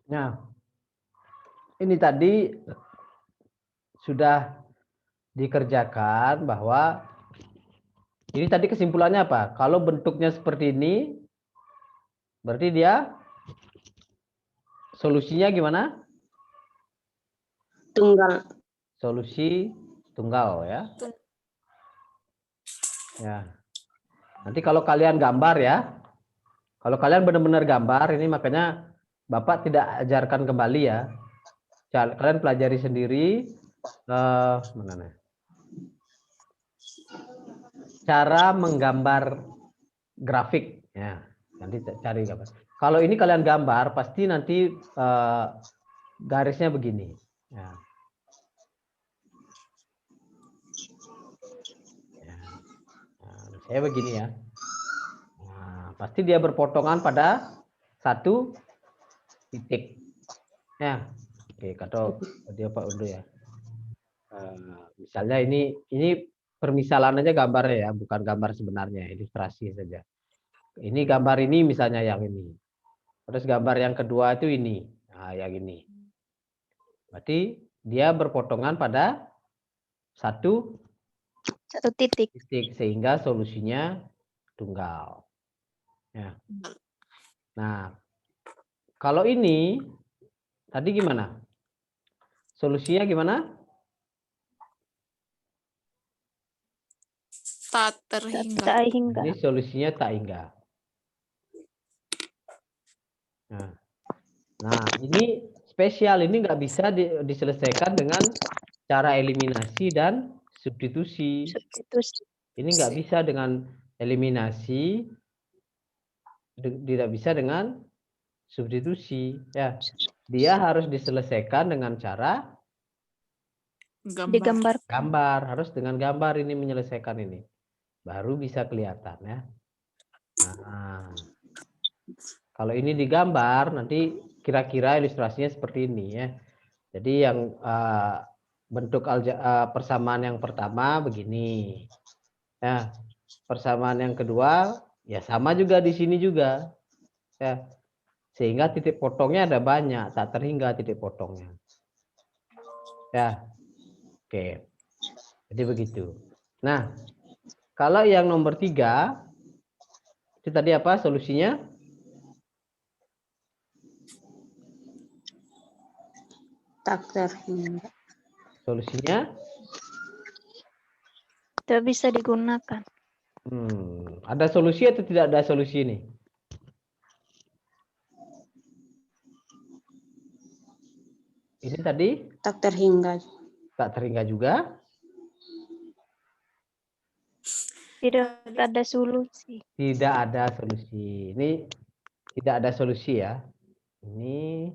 Nah, ini tadi sudah dikerjakan bahwa ini tadi kesimpulannya apa? Kalau bentuknya seperti ini, berarti dia solusinya gimana? Tunggal. Solusi tunggal ya. Ya. Nanti kalau kalian gambar ya, kalau kalian benar-benar gambar ini makanya Bapak tidak ajarkan kembali ya. Kalian pelajari sendiri mana nih? Cara menggambar grafik ya. Nanti cari gambar. Kalau ini kalian gambar pasti nanti garisnya begini. Ya. Nah, saya begini ya. Nah, pasti dia berpotongan pada satu titik. Ya. Oke, kata dia Pak Undo ya. Misalnya ini permisalan aja gambarnya ya, bukan gambar sebenarnya, ilustrasi saja. Ini gambar ini misalnya yang ini. Terus gambar yang kedua itu ini. Nah, yang ini. Berarti dia berpotongan pada satu titik. sehingga solusinya tunggal. Ya. Nah, kalau ini tadi gimana? Solusinya gimana? Tak terhingga. Ini solusinya tak hingga. Nah, ini spesial, ini nggak bisa diselesaikan dengan cara eliminasi dan substitusi. Ini nggak bisa dengan eliminasi, tidak bisa dengan substitusi. Ya, dia harus diselesaikan dengan cara gambar. Harus dengan gambar ini menyelesaikan ini, baru bisa kelihatan ya. Nah, kalau ini digambar nanti kira-kira ilustrasinya seperti ini ya. Jadi yang bentuk persamaan yang pertama begini. Ya, persamaan yang kedua ya sama juga di sini juga. Ya. Sehingga titik potongnya ada banyak, tak terhingga titik potongnya. Ya. Oke. Jadi begitu. Nah, kalau yang nomor 3 itu tadi apa solusinya? Tak terhingga. Solusinya? Tidak bisa digunakan. Ada solusi atau tidak ada solusi ini? Ini tadi? Tak terhingga. Tak terhingga juga? Tidak ada solusi. Tidak ada solusi. Ini tidak ada solusi ya. Ini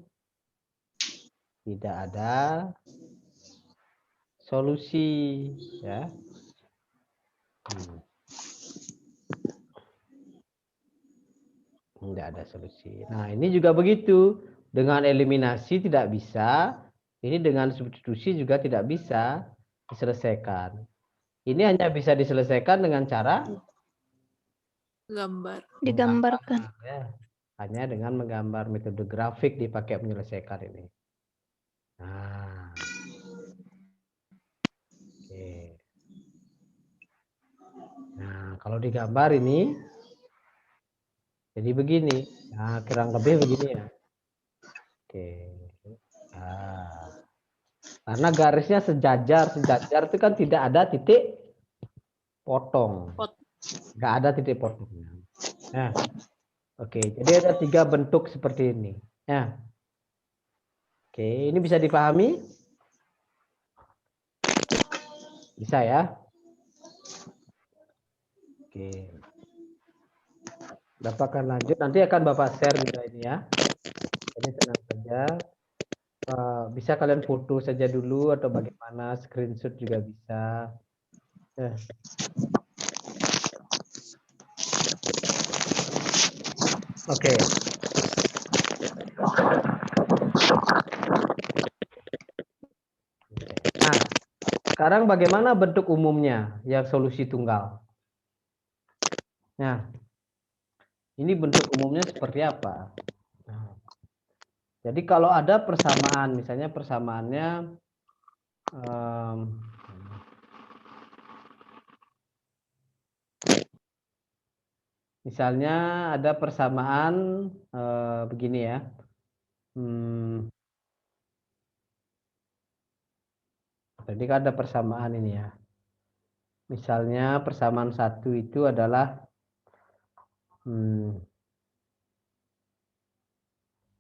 tidak ada solusi ya. Tidak ada solusi. Nah, ini juga begitu. Dengan eliminasi tidak bisa. Ini dengan substitusi juga tidak bisa diselesaikan. Ini hanya bisa diselesaikan dengan cara digambarkan. Ya. Hanya dengan menggambar, metode grafik dipakai menyelesaikan ini. Nah. Oke. Nah, kalau digambar ini jadi begini. Nah, kurang lebih begini ya. Oke. Nah. Karena garisnya sejajar itu kan tidak ada titik potong. Nggak ada titik potongnya. Nah, oke. Jadi ada 3 bentuk seperti ini. Ya. Oke, ini bisa dipahami? Bisa ya? Oke. Bapak akan lanjut. Nanti akan Bapak share juga ini ya. Ini tenang saja. Bisa kalian foto saja dulu atau bagaimana, screenshot juga bisa. Oke. Nah, sekarang bagaimana bentuk umumnya yang solusi tunggal? Nah, ini bentuk umumnya seperti apa? Jadi kalau ada persamaan, misalnya persamaannya misalnya ada persamaan begini ya. Jadi kan ada persamaan ini ya. Misalnya persamaan 1 itu adalah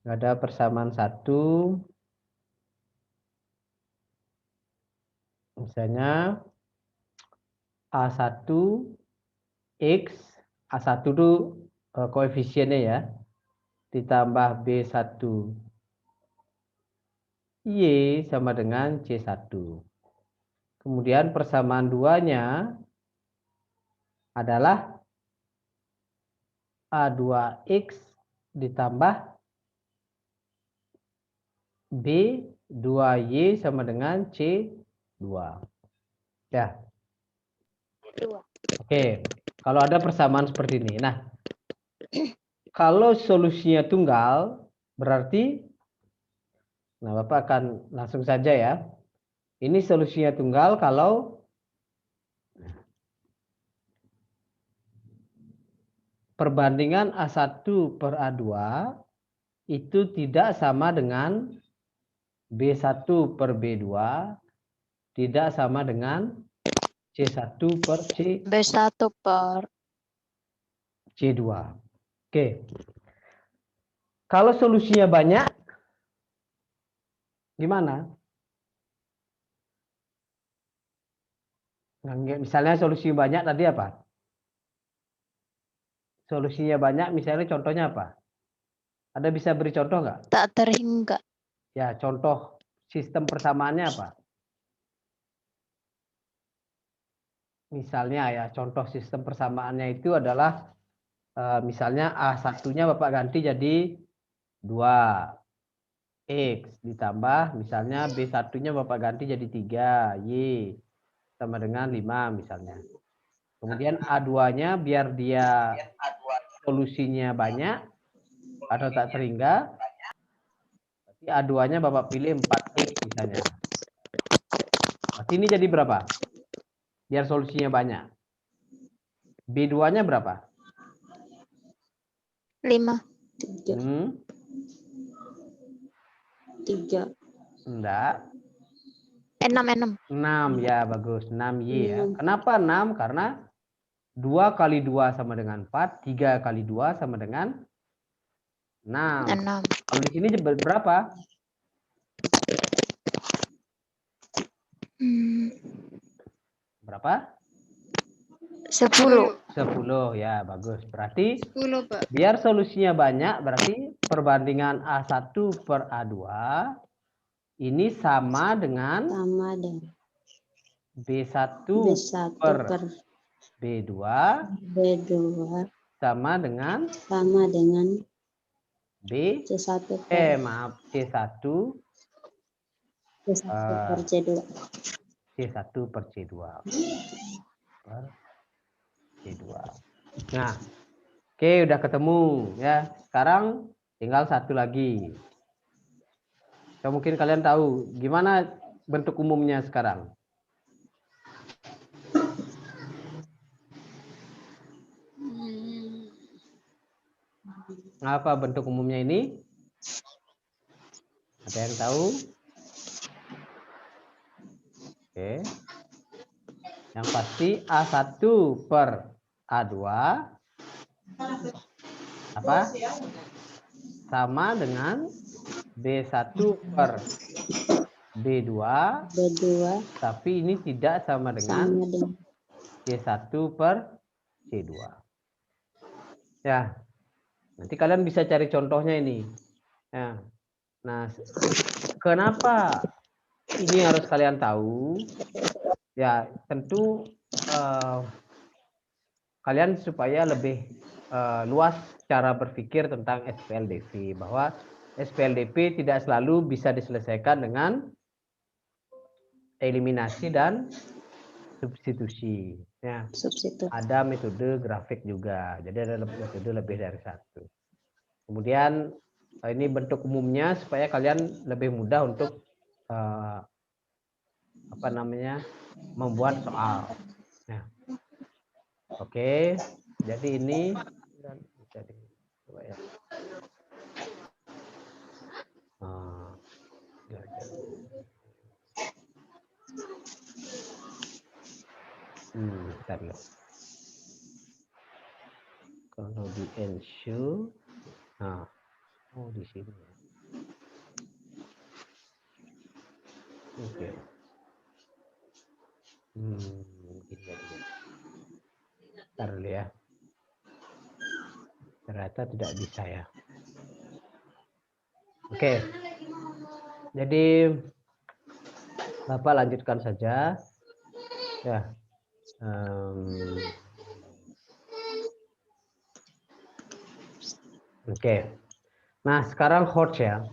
ada persamaan 1, misalnya A1 X, A1 itu koefisiennya ya, ditambah B1 Y sama dengan C1. Kemudian persamaan 2-nya adalah A2X ditambah B2Y sama dengan C2. Ya. Oke, kalau ada persamaan seperti ini. Nah, kalau solusinya tunggal, berarti, nah Bapak akan langsung saja ya. Ini solusinya tunggal kalau perbandingan A1 per A2 itu tidak sama dengan B1 per B2, tidak sama dengan C1 per B1 per C2. Oke. Kalau solusinya banyak, gimana? Nah, misalnya solusi banyak tadi apa? Solusinya banyak, misalnya contohnya apa? Ada bisa beri contoh nggak? tak terhingga. Ya, contoh sistem persamaannya apa? Misalnya ya, contoh sistem persamaannya itu adalah misalnya A1-nya Bapak ganti jadi 2X ditambah misalnya B1-nya Bapak ganti jadi 3Y sama dengan 5 misalnya. Kemudian A2-nya biar dia solusinya banyak atau tak terhingga, A2-nya Bapak pilih 4X misalnya. Berarti ini jadi berapa? Biar solusinya banyak. B2-nya berapa? 5. 3. Enggak. 6. 6 ya, bagus. 6Y ya. Kenapa 6? Karena 2 kali 2 sama dengan 4, 3 kali 2 sama dengan 6. 6. Kalau di sini berapa? Berapa? 10. 10 ya, bagus. Berarti 10, Pak. biar solusinya banyak, berarti perbandingan A1 per A2 ini sama dengan B1 per B2 sama dengan C1 maaf, C1 per C2. C1 per C2. Per C2. Nah, oke, udah ketemu ya. Sekarang tinggal satu lagi. Ya, mungkin kalian tahu gimana bentuk umumnya sekarang. Apa bentuk umumnya ini? Ada yang tahu? Oke. Yang pasti A1 per A2 apa? Sama dengan B1 per B2, tapi ini tidak sama dengan C1 per C2. Ya, nanti kalian bisa cari contohnya ini. Ya. Nah, kenapa ini harus kalian tahu? Ya, tentu kalian supaya lebih luas cara berpikir tentang SPLDV, bahwa SPLDV tidak selalu bisa diselesaikan dengan eliminasi dan substitusi. Ya, ada metode grafik juga, jadi ada metode lebih dari satu. Kemudian Ini bentuk umumnya supaya kalian lebih mudah untuk membuat soal. Nah, oke. Jadi ini bisa coba ya. Bentar ya. Kalau di ensure, di sini. Oke. Bentar dulu ya. Ternyata tidak bisa ya. Oke. Jadi Bapak lanjutkan saja. Ya. Oke. Nah, sekarang HOTS ya.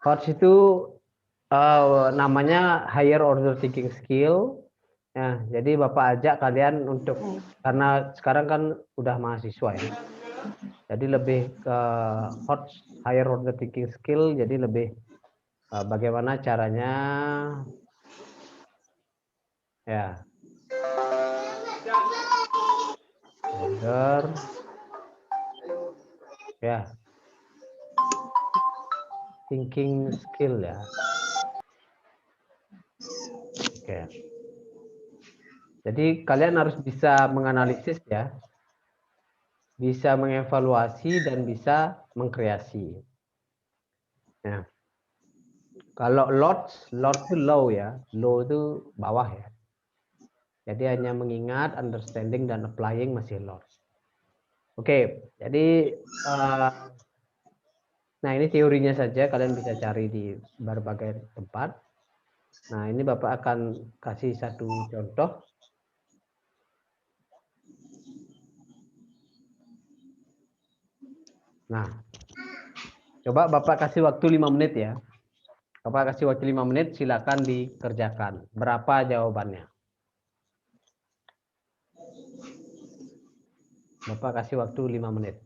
HOTS itu namanya higher order thinking skill. Ya, jadi Bapak ajak kalian untuk, karena sekarang kan udah mahasiswa ya. Jadi lebih ke HOTS, higher order thinking skill, jadi lebih bagaimana caranya ya order ya thinking skill ya. Oke. Jadi kalian harus bisa menganalisis ya, bisa mengevaluasi dan bisa mengkreasi. Nah, kalau load itu low ya, low itu bawah ya. Jadi hanya mengingat, understanding dan applying masih load. Oke, jadi nah ini teorinya saja, kalian bisa cari di berbagai tempat. Nah ini Bapak akan kasih satu contoh. Nah, coba Bapak kasih waktu 5 menit ya. Bapak kasih waktu 5 menit, silakan dikerjakan. Berapa jawabannya? Bapak kasih waktu 5 menit.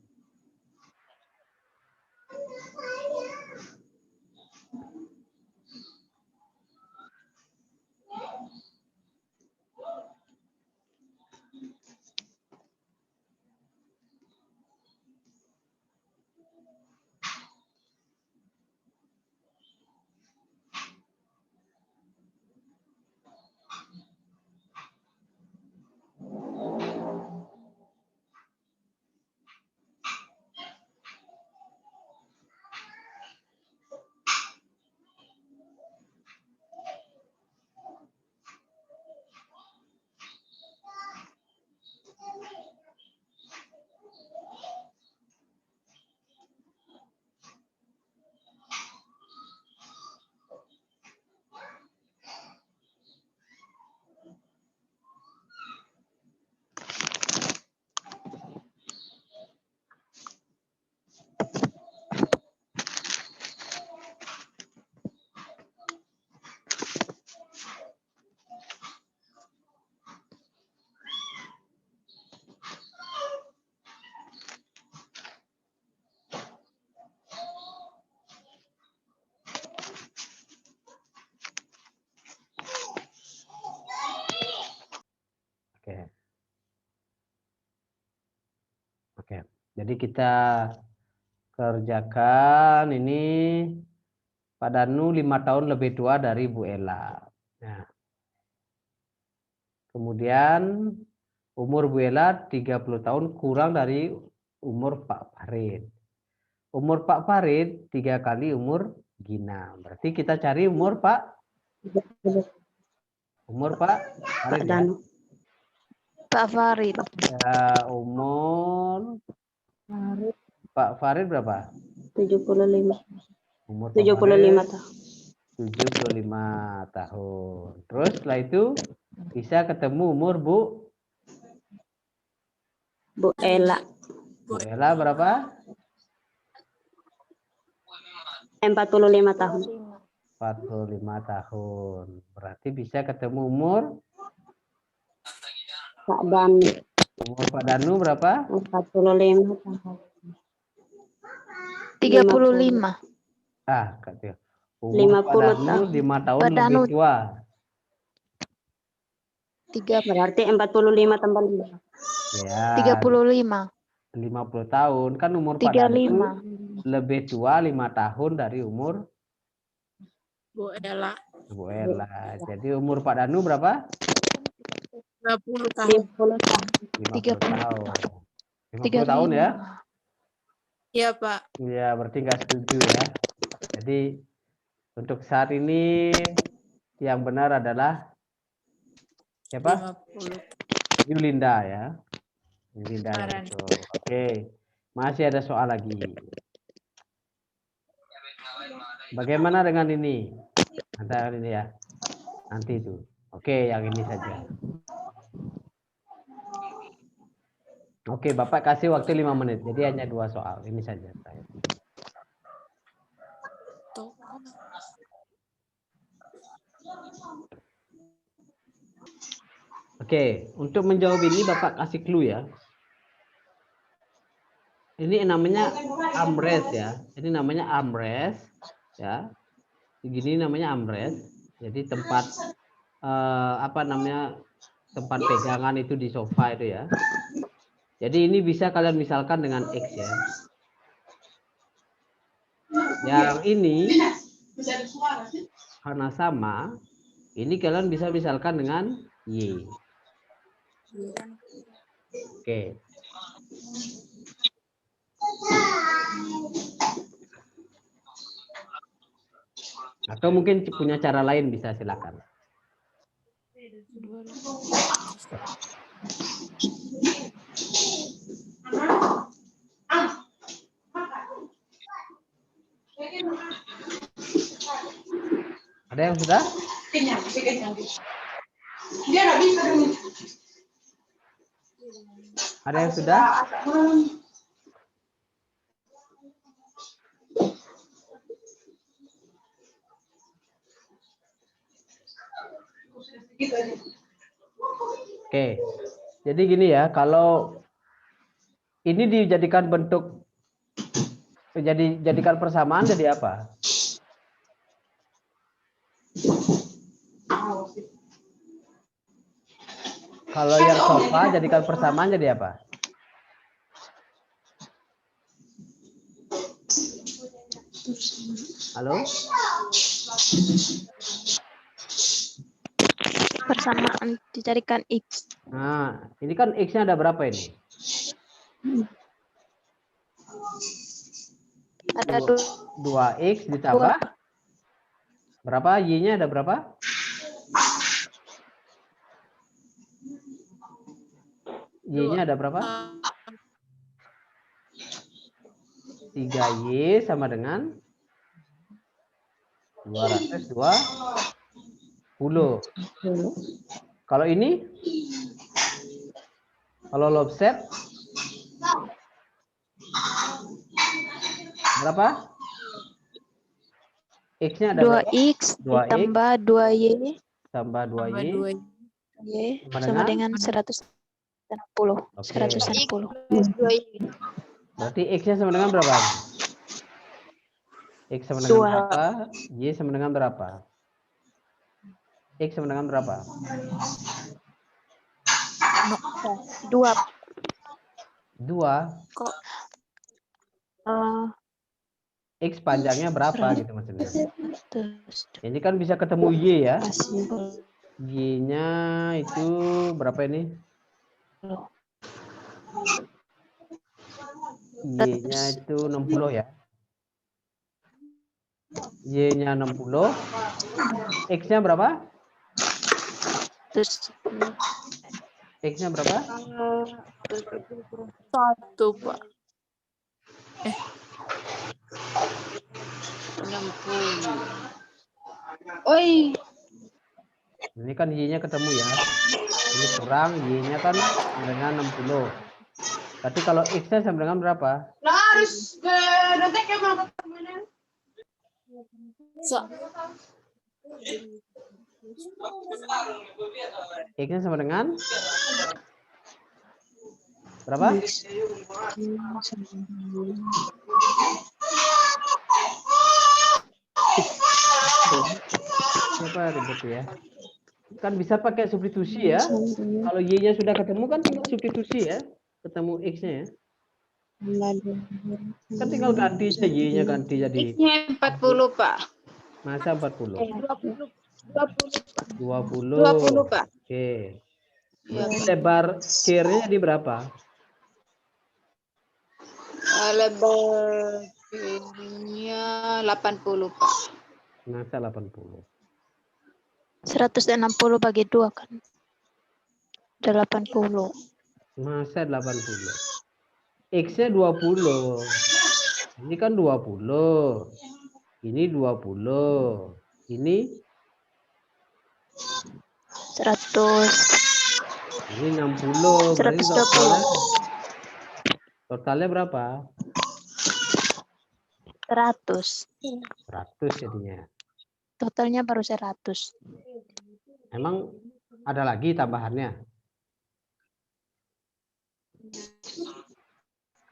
Oke, jadi kita kerjakan ini. Pak Danu 5 tahun lebih tua dari Bu Ella. Nah, kemudian umur Bu Ella 30 tahun kurang dari umur Pak Farid. Umur Pak Farid 3 kali umur Gina. Berarti kita cari umur Pak Farid ya. Pak Farid. Ya, umur Pak Farid berapa? 75. Umur 75 tahun. 75 tahun. Terus setelah itu bisa ketemu umur Bu Ella. Bu Ella berapa? 45 tahun. 45 tahun. Berarti bisa ketemu umur Pak Danu. Umur Pak Danu berapa? 45 tahun. 35. Ah, katanya. Umur 50 Pak Danu tahun. 5 tahun Pak Danu. lebih tua. 3 Berarti 45 tambah 5. Ya, 35. 50 tahun. Kan umur Pak Danu 35. lebih tua 5 tahun dari umur Bu Ella. Bu Ella. Jadi umur Pak Danu berapa? 30 tahun. 50 tahun. 50 tahun. 50 35. tahun ya? Iya, Pak. Ya, berarti nggak setuju ya. Jadi untuk saat ini yang benar adalah siapa? 50. Yulinda ya. Yulinda yang Kemarin. betul. Oke. Masih ada soal lagi. Bagaimana dengan ini? Antara ini ya. Nanti itu. Oke, yang ini saja. Oke, Bapak kasih waktu 5 menit. Jadi hanya 2 soal. Ini saja. Tuh. Oke, untuk menjawab ini Bapak kasih clue ya. Ini namanya armrest ya. Ini namanya armrest ya. Begini namanya armrest. Jadi tempat apa namanya? Tempat pegangan itu di sofa itu ya. Jadi ini bisa kalian misalkan dengan X ya. Yang ini karena sama, ini kalian bisa misalkan dengan Y. Oke. Atau mungkin punya cara lain bisa silakan. Ada yang sudah? Ada yang sudah? Oke, jadi gini ya, kalau ini dijadikan bentuk, jadikan persamaan jadi apa? Kalau yang sofa jadikan persamaan jadi apa? Halo? Persamaan dicarikan X. Nah, ini kan X-nya ada berapa ini? Ada 2X ditambah berapa? Y-nya ada berapa? Y-nya ada berapa? 3Y sama dengan 220. Kalau ini? Kalau lobster? Berapa? X-nya ada berapa? 2X ditambah 2Y tambah 2Y sama dengan 160. Oke. 160. Berarti X-nya sama dengan berapa? X sama dengan berapa? Y sama dengan berapa? X sama dengan berapa? 2. Kok X panjangnya berapa gitu maksudnya? Terus Ini kan bisa ketemu Y ya. Y-nya itu berapa ini? Y-nya itu 60 ya. Y-nya 60. X-nya berapa? Terus X-nya berapa? 1, Pak. 60. Oi. Ini kan Y-nya ketemu ya. Ini kurang, Y-nya kan dengan 60. Berarti kalau X-nya sama dengan berapa? X-nya sama dengan berapa? ribet ya. Kan bisa pakai substitusi ya. Kalau Y-nya sudah ketemu kan tinggal substitusi ya. Ketemu X-nya ya. Kan tinggal ganti aja Y-nya ganti jadi X-nya 40, Pak. masa 40. 20. 20. 20, Pak. Oke. Iya, Berarti Pak. lebar kirinya di berapa? Lebar kirinya 80, Pak. Masa 80. 160 bagi 2 kan. 80. Masa 80. X-nya 20. Ini kan 20. Ini 20. Ini 100. ini 60. Berarti 120. totalnya berapa? 100. 100 jadinya. Totalnya baru 100. Emang ada lagi tambahannya?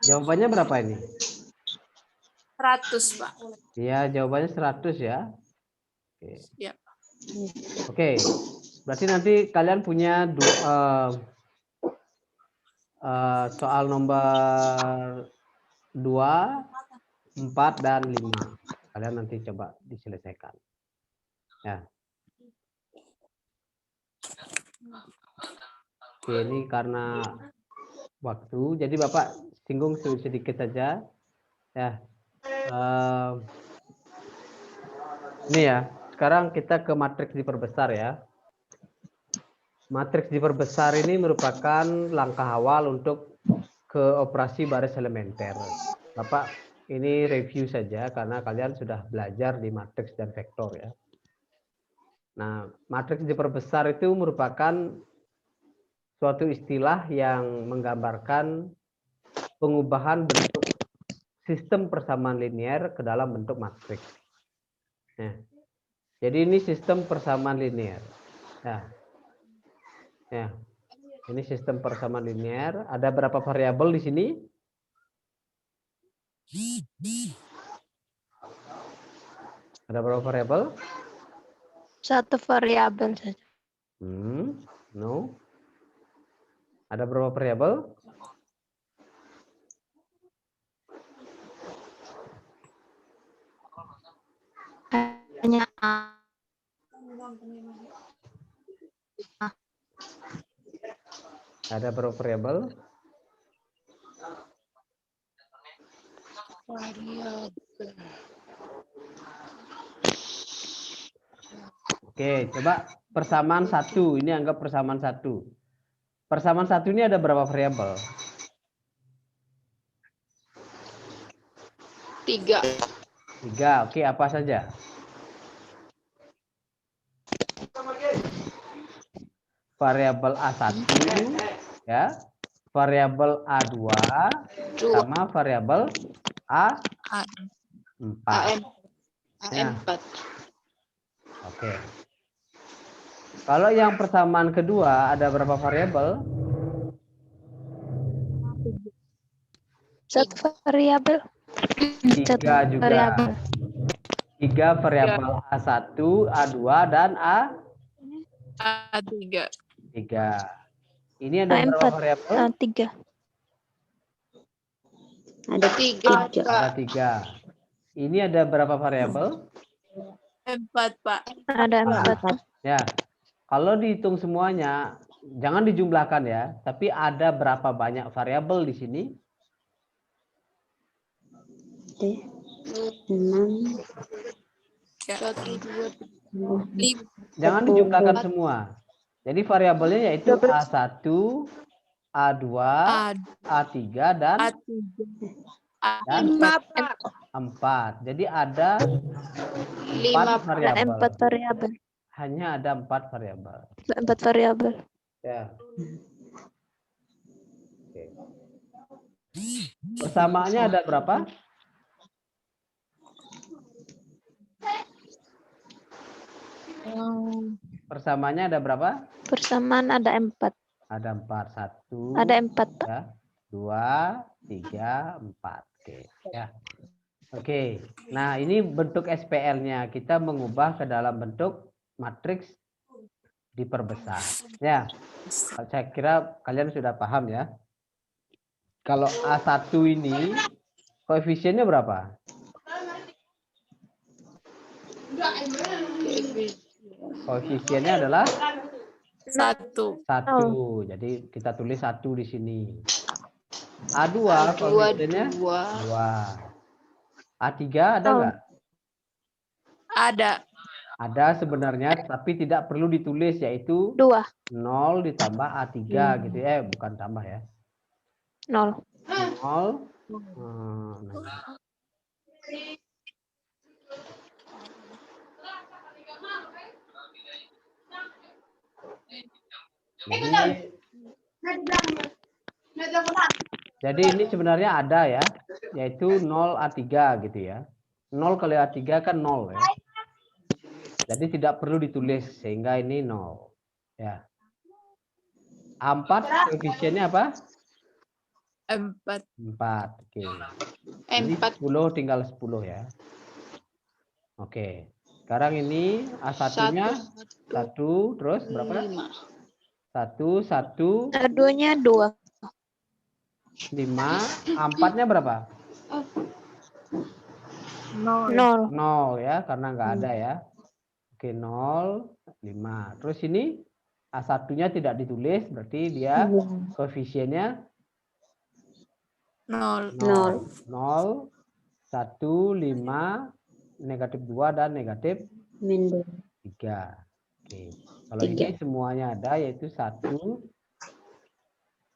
Jawabannya berapa ini? 100, Pak. Ya, jawabannya 100 ya. Oke. Ya. Oke. Berarti nanti kalian punya soal nomor 2, 4, dan 5. Kalian nanti coba diselesaikan. Ya. Oke, ini karena waktu, jadi Bapak singgung sedikit saja. Ya. Ini ya, sekarang kita ke matriks diperbesar ya. Matriks diperbesar ini merupakan langkah awal untuk ke operasi baris elementer. Bapak ini review saja karena kalian sudah belajar di matriks dan vektor ya. Nah, matriks diperbesar itu merupakan suatu istilah yang menggambarkan pengubahan bentuk sistem persamaan linear ke dalam bentuk matriks. Nah, jadi ini sistem persamaan linear. Nah, ya, ini sistem persamaan linear. Ada berapa variabel di sini? Ada berapa variabel? 1 variabel saja. No. Ada berapa variabel? Hanya Ada berapa variabel? Oke, coba persamaan 1. Ini anggap persamaan 1. Persamaan 1 ini ada berapa variabel? 3. 3. Oke, apa saja? Variabel A1 ya. Variabel A2 sama variabel A4. AM4. Oke. Kalau yang persamaan kedua ada berapa variabel? 1 variabel. 3 juga. Variabel. 3 variabel A1, A2, dan A3. 3. Ini ada berapa variabel? 3. Ada 3. Ada 3. Ini ada berapa variabel? 4, Pak. Ada 4. Ya. Kalau dihitung semuanya, jangan dijumlahkan ya, tapi ada berapa banyak variabel di sini? 6. 5. Jangan dijumlahkan semua. Jadi variabelnya yaitu A1, A2, A3, dan A3. 4. Jadi ada 4 variabel. 4 variabel. Hanya ada 4 variabel. 4 variabel. Ya. Oke. Persamaannya ada berapa? Persamaannya ada berapa? Persamaan ada 4. Ada 4. 1. Ada 4, Pak. Ya. 2, 3, 4. Oke. Ya. Oke. Nah, ini bentuk SPL-nya. Kita mengubah ke dalam bentuk matriks diperbesar. Ya, saya kira kalian sudah paham ya. Kalau A1 ini koefisiennya berapa? Koefisiennya adalah 1. 1. Jadi kita tulis 1 di sini. A2 A2 koefisiennya 2. 2. A3 ada Oh. nggak? Ada. Ada sebenarnya, tapi tidak perlu ditulis, yaitu 2. 0 ditambah A3 gitu ya. Bukan tambah ya. 0. 0. Jadi ini sebenarnya ada ya, yaitu 0 A3 gitu ya. 0 kali A3 kan 0 ya. Jadi tidak perlu ditulis sehingga ini 0 ya. A4 koefisiennya apa? 4. 4. Oke. Ini 4. 10 tinggal 10 ya. Oke. Sekarang ini A1-nya 1 terus berapa? 1 1 A2-nya 2. 5. A4-nya berapa? 0. 0 ya, karena nggak ada ya. Oke, 0 5. Terus ini A1-nya tidak ditulis, berarti dia koefisiennya 0. 0 1 5 negatif 2 dan negatif 3. Oke. Kalau ini semuanya ada, yaitu 1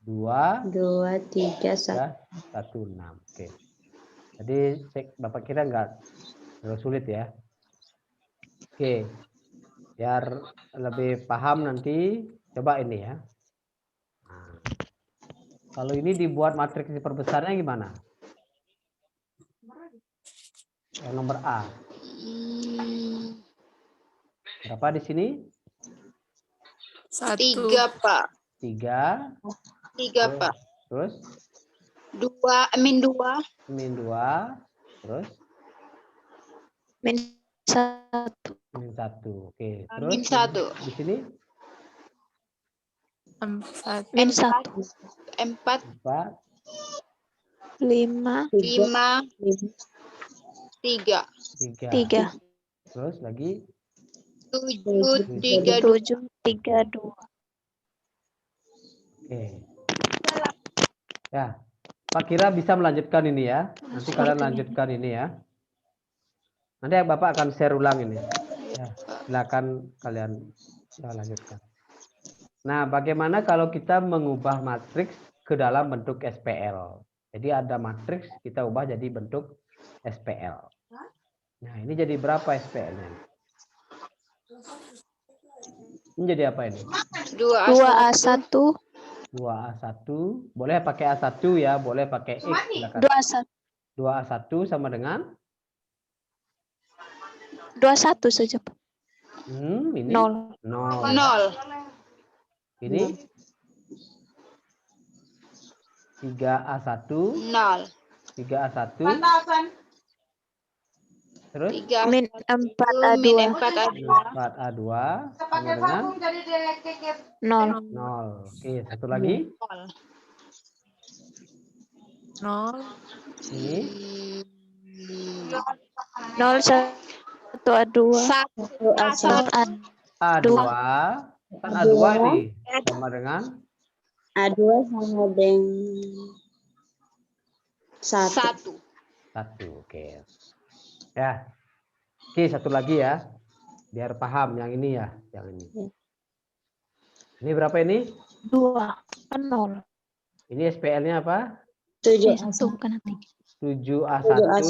2 3 1 6. Oke. Jadi Bapak kira nggak terlalu sulit ya. Oke. Biar lebih paham nanti coba ini ya. Nah, kalau ini dibuat matriks diperbesarnya gimana? Yang nomor A. Berapa di sini? 1. 3, Pak. 3. 3, Pak. Terus? 2, min 2. Min 2. Terus? Min 1. Min 1. Oke. Terus? Min 1. Di sini? 4. Min 1. 4. 4. 5. 5. 3. 3. Terus lagi? 7. 3, 2. 7. 3, 2. Oke. Ya. Pak Kira bisa melanjutkan ini ya. Nanti kalian lanjutkan ini ya. Nanti Bapak akan share ulang ini. Ya, silakan kalian lanjutkan. Nah, bagaimana kalau kita mengubah matriks ke dalam bentuk SPL? Jadi ada matriks, kita ubah jadi bentuk SPL. Nah, ini jadi berapa SPL-nya? Ini jadi apa ini? 2A1. 2A1. Boleh pakai A1 ya, boleh pakai X. Silakan. 2A1. 2A1 sama dengan? 21 saja. Ini 0. 0. Ini 3A1. 0. 3A1. Terus? 3. Min 4A2. Min 4A2. 4A2 sama dengan 0. 0. Oke, satu lagi. 0. Ini 0 1A2. 1. A2. Kan A2 ini sama dengan A2 sama dengan 1. 1. Oke. Ya. Oke, satu lagi ya. Biar paham yang ini ya, yang ini. Ini berapa ini? 2. Kan 0. Ini SPL-nya apa? 7A1 Bukan 7A1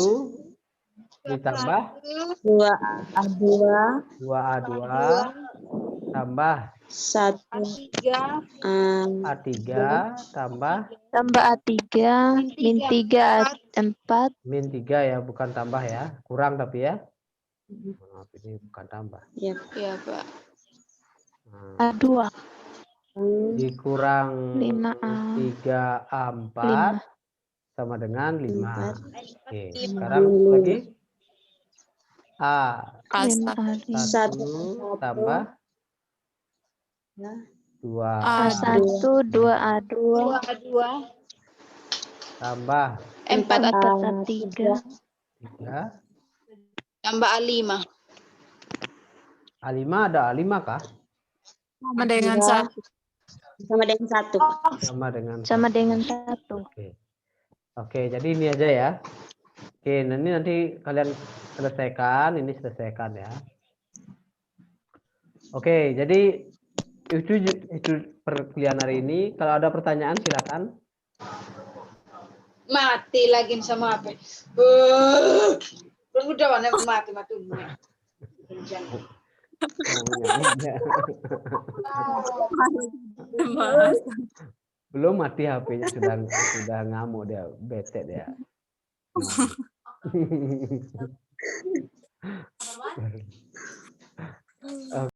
ditambah 2A2 2A2 tambah 1 A3 tambah A3. Min 3 A4. min 3 ya, bukan tambah ya. Kurang tapi ya. Maaf, ini bukan tambah. ya. Ya, Pak. Nah, A2. dikurang 5A. 3A4 sama dengan 5. Oke, Lima. sekarang lagi A. Min A1. A5. 1 tambah 2 A1, 2A2, 2A2 tambah 4A3 4A3, 3. tambah A5. A5 ada A5 kah? Sama dengan 1. Sama dengan 1. Sama dengan sama 1. dengan 1. Oke, jadi ini aja ya. Oke, nanti kalian selesaikan, ini selesaikan ya. Oke, jadi itu perkuliahan hari ini. Kalau ada pertanyaan silakan. Mati lagi sama apa? Udah warna mati. Belum mati HP-nya sudah ngamuk dia, bete dia.